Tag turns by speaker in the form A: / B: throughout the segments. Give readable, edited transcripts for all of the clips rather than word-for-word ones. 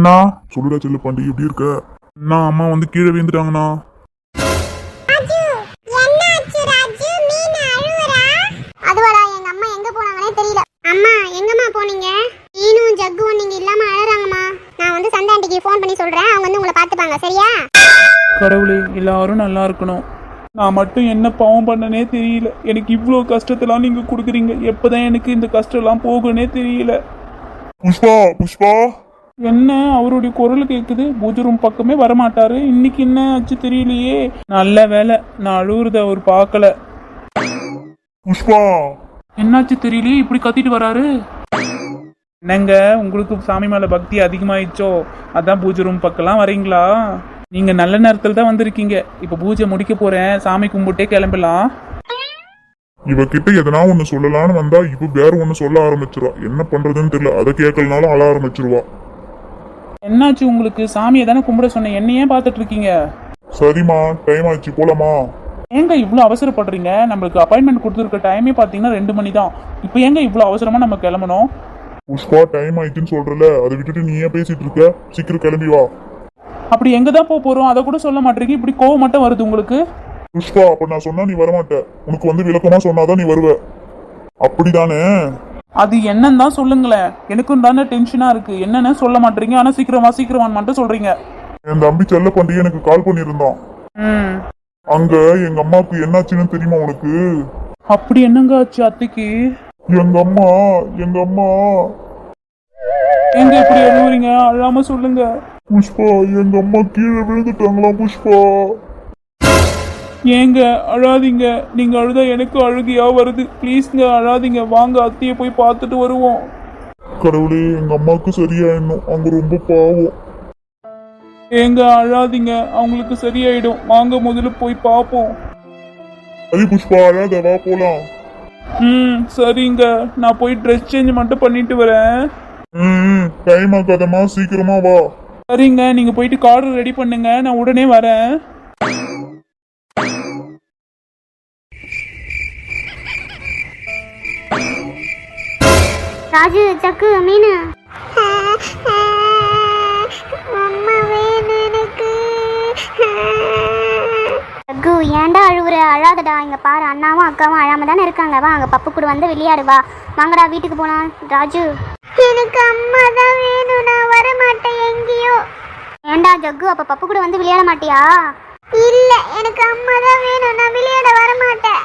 A: அண்ணா சொல்லுடா செல்ல பாண்டி, எப்படி இருக்க? அண்ணா அம்மா வந்து கீழே விழுந்துட்டாங்கண்ணா.
B: அதுவாடா, எங்க அம்மா எங்க போனாங்கன்னே தெரியல. அம்மா எங்கம்மா போனீங்க? நீனும் ஜக்குவும் நீங்க இல்லாம அழறாங்கம்மா. நான் வந்து சந்தாண்டிக்கு ஃபோன் பண்ணி சொல்றேன், அவங்க வந்து உங்களை பாத்துப்பாங்க, சரியா?
C: கடவுளே, எல்லாரும் நல்லா இருக்கணும். நான் மட்டும் என்ன பாவம் பண்ணனே தெரியல. எனக்கு இவ்வளோ கஷ்டத்தெல்லாம் நீங்கள் கொடுக்குறீங்க. எப்போதான் எனக்கு இந்த கஷ்டம்லாம் போகுன்னே தெரியல.
A: புஷ்பா புஷ்பா
C: என்ன அவருடைய குரல் கேட்குது? பூஜை ரூம் பக்கமே வரமாட்டாரு. இன்னைக்கு என்ன ஆச்சு தெரியலையே. நல்ல வேலை நான் அழுவுறத அவர் பார்க்கல.
A: புஷ்பா
C: என்னாச்சு தெரியலையே, இப்படி கத்திட்டு வராரு. என்னங்க, உங்களுக்கு சாமி மேலே பக்தி அதிகமாயிடுச்சோ? அதான் பூஜை ரூம் பக்கம்லாம் வரீங்களா? நீங்க நல்ல நேரத்தில் தான் வந்திருக்கீங்க. இப்போ பூஜை முடிக்க போறேன், சாமி கும்பிட்டே கிளம்பலாம்.
A: இவகிட்ட எதனா ஒண்ணு சொல்லலான்னு வந்தா இவ வேற ஒண்ணு சொல்ல ஆரம்பிச்சிருவா. என்ன பண்றதுன்னு தெரியல. அதை கேட்கலனாலும் அழ ஆரம்பிச்சிருவா.
C: என்னாச்சு உங்களுக்கு? சாமியை தானே கும்பிட சொன்னேன், என்னையே பார்த்துட்டு இருக்கீங்க?
A: சரிம்மா, டைம் ஆச்சு, போலாமா?
C: ஏங்க இவ்வளோ அவசரப்படுறீங்க? நம்மளுக்கு அப்பாயின்மெண்ட் கொடுத்துருக்க டைமே பார்த்தீங்கன்னா 2 மணி தான். இப்போ ஏங்க இவ்வளோ அவசரமா நம்ம கிளம்பணும்?
A: புஷ்பா டைம் ஆயிடுச்சுன்னு சொல்றல, அதை விட்டுட்டு நீ ஏன் பேசிட்டு இருக்க? சீக்கிரம் கிளம்பி வா.
C: அப்படி எங்க தான் போறோம் அதை கூட சொல்ல மாட்டீங்க. இப்படி கோவம் மட்டும் வருது உங்களுக்கு.
A: புஷ்பா, அப்ப நான் சொன்னா நீ வரமாட்ட. உனக்கு வந்து விளக்கமா சொன்னாதான் நீ வருவ, அப்படிதானே?
C: அது என்னன்னு தான் சொல்லுங்களேன். எனக்கும் தானே டென்ஷனா இருக்கு. என்னன்னு சொல்ல மாட்டீங்க, ஆனா சீக்கிரமான்னு மட்டும் சொல்றீங்க.
A: என் தம்பி செல்ல பாண்டிய எனக்கு கால் பண்ணியிருந்தான். அங்க எங்க அம்மாவுக்கு என்னாச்சுன்னு தெரியுமா உனக்கு?
C: அப்படி என்னங்க ஆச்சு அத்தைக்கு?
A: எங்க அம்மா
C: எங்க இப்படி எழுவுறீங்க? அழாம சொல்லுங்க.
A: புஷ்பா, எங்க அம்மா கீழே விழுந்துட்டாங்களா புஷ்பா?
C: ஏங்க அழாதீங்க. நீங்க அழுதா எனக்கு அழுகையா வருது. ப்ளீஸ்ங்க அழாதீங்க. வாங்க அத்தையை போய் பார்த்துட்டு வருவோம்.
A: கடவுளே, எங்க அம்மாவுக்கு சரியாயிடணும். அவங்க ரொம்ப பாவம்.
C: ஏங்க அழாதீங்க, அவங்களுக்கு சரியாயிடும். வாங்க முதல்ல போய் பார்ப்போம்.
A: சரி புஷ்பா, அழாத, வா போலாம்.
C: சரிங்க. நான் போய் ட்ரெஸ் சேஞ்ச் மட்டும் பண்ணிட்டு வரேன்.
A: டைம் ஆகாதமா, சீக்கிரமா வா.
C: சரிங்க, நீங்க போயிட்டு கார்டு ரெடி பண்ணுங்க, நான் உடனே வரேன்.
B: ராஜு, சக்கு, மீனு. அம்மா வேணும் எனக்கு. சக்கு, ஏன்டா அழுவுற? அழாதடா. இங்க பாரு, அண்ணாவும் அக்காவும் அழாம தானே இருக்காங்க. வா, அங்க பப்பு கூட வந்து விளையாடு. வா, வாங்கடா வீட்டுக்கு போலாம். ராஜு, எனக்கு அம்மா தான் வேணும். நான் வர மாட்டேன் எங்கேயோ. ஏன்டா ஜக்கு, அப்ப பப்பு கூட வந்து விளையாட மாட்டியா? இல்ல, எனக்கு அம்மா தான் வேணும். நான் விளையாட வர மாட்டேன்.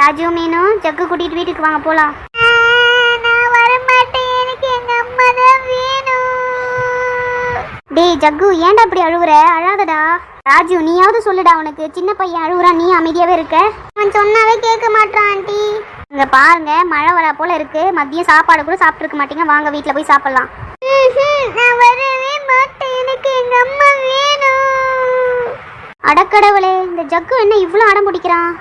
B: ராஜு, மீனு, ஜக்கு கூட்டிட்டு வீட்டுக்கு வாங்க போலாம். நான் வர மாட்டேன், எனக்கு எங்க அம்மா தான் வேணும். டேய் ஜக்கு, ஏன்டா அப்படி அழுவுற? அழாதடா. ராஜு, நீயாவது சொல்லுடா. உனக்கு சின்ன பையன் அழுவுறான், நீ அமைதியாவே இருக்க. அவன் சொன்னாவே கேட்க மாட்டான் ஆண்டி. இங்க பாருங்க, மழை வர போல இருக்கு. மதியம் சாப்பாடு கூட சாப்பிட்டு இருக்க மாட்டீங்க. வாங்க வீட்டுல போய் சாப்பிடலாம். நான் வரவே மாட்டேன், எனக்கு எங்க அம்மா வேணும். அடக்கடவுளே, இந்த ஜக்கு என்ன இவ்வளவு அடம் பிடிக்கிறான்?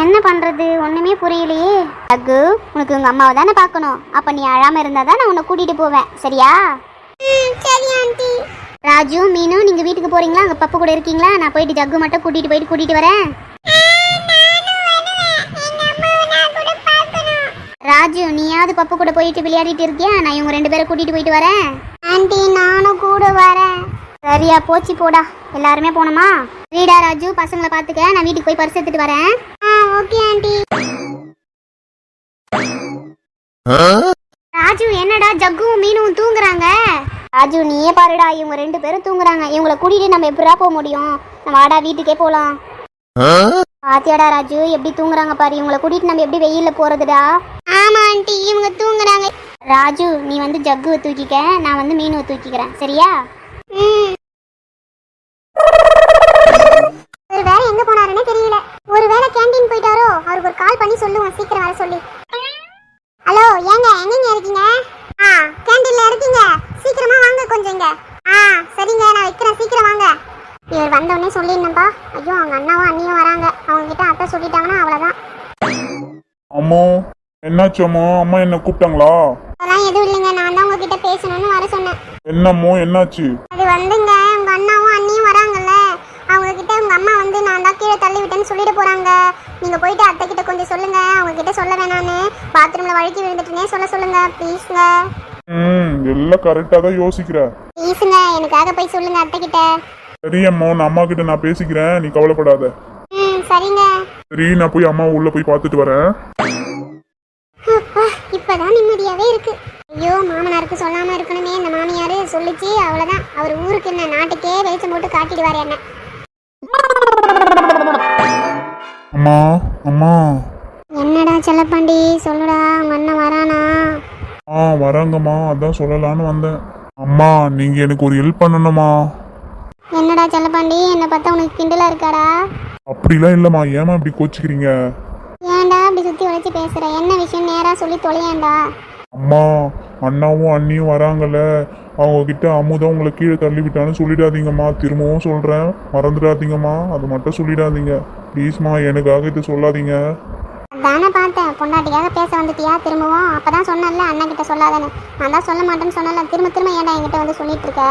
B: என்ன பண்றது, ஒண்ணுமே புரியலையே. ஜக்கு, உனக்கு உங்க அம்மாவை தானே பார்க்கணும். அப்ப நீ அழாம இருந்தாதான் நான் உன்னை கூட்டிட்டு போவேன், சரியா? சரி ஆண்டி. ராஜு, மீனு, நீங்க வீட்டுக்கு போறீங்களா? அங்க பப்பு கூட இருக்கீங்களா? நான் போயிட்டு ஜக்கு மட்டும் கூட்டிட்டு வரேன். ராஜு, நீயாவது பப்பு கூட போயிட்டு விளையாடிட்டு இருக்கியா? நான் இவங்க 2 பேரை கூட்டிட்டு போயிட்டு வரேன். ஆண்டி, நானும் கூட வரேன். சரியா போச்சு, போடா. எல்லாருமே போனோமா? வீடா ராஜு, பசங்களை பாத்துக்க. நான் வீட்டுக்கு போய் பரிசு எடுத்துட்டு வரேன். Okay aunty. ராஜு, என்னடா ஜக்குவும் மீனும் தூங்குறாங்க? ராஜு, நீயே பாருடா, இவங்க 2 பேரும் தூங்குறாங்க. இவங்களை கூட்டிட்டு நம்ம எப்படா போக முடியும்? நம்ம வாடா வீட்டுக்கே போலாம். பாத்தியாடா ராஜு, எப்படி தூங்குறாங்க பாரு. இவங்களை கூட்டிட்டு நம்ம எப்படி வெயில்ல போறதுடா? ஆமா ஆண்டி, இவங்க தூங்குறாங்க. ராஜு, நீ வந்து ஜக்குவை தூக்கிக்க, நான் வந்து மீனுவை தூக்கிக்கிறேன், சரியா? ஒரு வேலை எங்க போனாருன்னே தெரியல. ஒரு வேலை கேண்டீன் போயிட்டாரோ? அவருக்கு ஒரு கால் பண்ணி சொல்லுவோம், சீக்கிரம் வர சொல்லி. ஹலோ, ஏங்க எங்கங்க இருக்கீங்க? கேண்டீன்ல இருக்கீங்க, சீக்கிரமா வாங்க கொஞ்சம் இங்க. சரிங்க, நான் வைக்கிறேன், சீக்கிரம் வாங்க. இவர் வந்தோடனே சொல்லிடணும்பா. ஐயோ, அவங்க அண்ணாவும் அண்ணியும் வராங்க. அவங்க கிட்ட அத்தை சொல்லிட்டாங்கன்னா அவ்வளவுதான்.
A: அம்மா, என்னாச்சு அம்மா? அம்மா என்ன கூப்பிட்டாங்களா?
B: அதெல்லாம் எதுவும் இல்லைங்க, நான் தான் உங்ககிட்ட பேசணும்னு வர சொன்னேன்.
A: என்னம்மோ, என்னாச்சு?
B: அது வந்துங்க, உங்க அண்ணாவும் அண்ணியும் வராங்கல்ல, அவங்க கிட்ட உங்க அம்மா வந்து நான் தான் கீழே தள்ளி விட்டேன்னு சொல்லிட்டு போறாங்க. நீங்க போயிட்டு அத்தை கிட்ட கொஞ்சம் சொல்லுங்க. அவங்க கிட்ட சொல்ல வேணான்னு பாத்ரூம்ல வழுக்கி விழுந்துட்டுனே சொல்லுங்க ப்ளீஸ்ங்க.
A: எல்லாம் கரெக்டா தான் யோசிக்கிற.
B: ப்ளீஸுங்க எனக்காக போய் சொல்லுங்க அத்தை கிட்ட.
A: சரி அம்மா நான் அம்மா கிட்ட நான் பேசிக்கிறேன், நீ கவலைப்படாத.
B: சரிங்க.
A: சரி நான் போய் அம்மா உள்ள போய் பார்த்துட்டு வரேன்.
B: அப்பா இப்பதான் நிம்மதியாவே இருக்கு. ஐயோ மாமனாருக்கு சொல்லாம இருக்கணுமே, இந்த மாமியாரு சொல்லிச்சு அவ்வளவுதான். அவர் ஊருக்கு என்ன நாட்டுக்கே வெளிச்சம் போட்டு காட்டிடுவாரு என்ன.
A: அம்மா அம்மா.
B: என்னடா செல்லப்பாண்டி சொல்லுடா, உங்க அண்ணன் வரானா?
A: வராங்கம்மா, அதான் சொல்லலான்னு வந்தேன். அம்மா நீங்க எனக்கு ஒரு ஹெல்ப் பண்ணணுமா?
B: என்னடா செல்லப்பாண்டி என்ன பார்த்தா உனக்கு கிண்டலா இருக்காடா?
A: அப்படிலாம் இல்லம்மா, ஏமா இப்படி கோச்சிக்கிறீங்க?
B: ஏன்டா அப்படி சுத்தி உழைச்சி பேசுற? என்ன விஷயம் நேரா சொல்லி தொலையேண்டா.
A: அம்மா அண்ணாவும் அண்ணியும் வராங்கல்ல, அவங்க கிட்ட அமுதம் உங்களை கீழே தள்ளி விட்டான்னு சொல்லிடாதீங்கம்மா. திரும்பவும் சொல்றேன், மறந்துடாதீங்கம்மா. அது மட்டும் சொல்லிடாதீங்க ப்ளீஸ்மா, எனக்காக இது சொல்லாதீங்க.
B: அதானே பார்த்தேன், பொண்டாட்டிக்காக பேச வந்துட்டியா திரும்பவும்? அப்பதான் சொன்னல அண்ணன் கிட்ட சொல்லாதானே. நான் தான் சொல்ல மாட்டேன்னு சொன்னல, திரும்ப திரும்ப ஏன்டா என்கிட்ட வந்து சொல்லிட்டு இருக்க?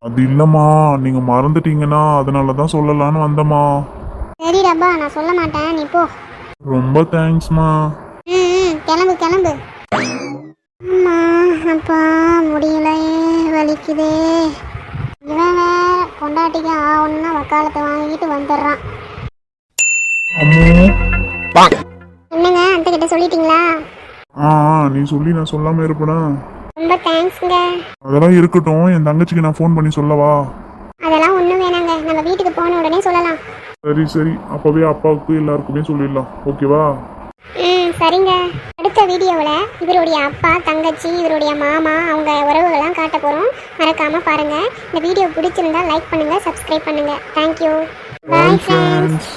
A: அது இல்லம்மா, நீங்க மறந்துட்டீங்கன்னா அதனாலதான் சொல்லலான்னு வந்தம்மா.
B: சரிடாப்பா நான் சொல்ல மாட்டேன், நீ போ.
A: ரொம்ப தேங்க்ஸ்மா.
B: கிளம்பு கிளம்பு. அம்மா அப்பா முடியலையே, வலிக்குதே. இவன் வேற பொண்டாட்டிக்கு ஆகணும்னா வக்காலத்தை வாங்கிட்டு வந்துடுறான்.
A: அம்மு.
B: என்னங்க அந்த கிட்ட சொல்லிட்டீங்களா?
A: நீ சொல்லி நான் சொல்லாம இருப்பேனா?
B: ரொம்ப தேங்க்ஸ்ங்க.
A: அதெல்லாம் இருக்கட்டும், என் தங்கச்சிக்கு நான் ஃபோன் பண்ணி சொல்லவா?
B: அதெல்லாம் ஒண்ணும் வேணாங்க, நம்ம வீட்டுக்கு போன உடனே சொல்லலாம்.
A: சரி சரி, அப்பவே அப்பாவுக்கு எல்லாருக்குமே சொல்லிடலாம், ஓகேவா?
B: சரிங்க. அடுத்த வீடியோவில் இவருடைய அப்பா தங்கச்சி இவருடைய மாமா அவங்க உறவுகள்லாம் காட்ட போகிறோம். மறக்காம பாருங்க. இந்த வீடியோ பிடிச்சிருந்தா லைக் பண்ணுங்க, சப்ஸ்கிரைப் பண்ணுங்க. தேங்க்யூ. Bye friends.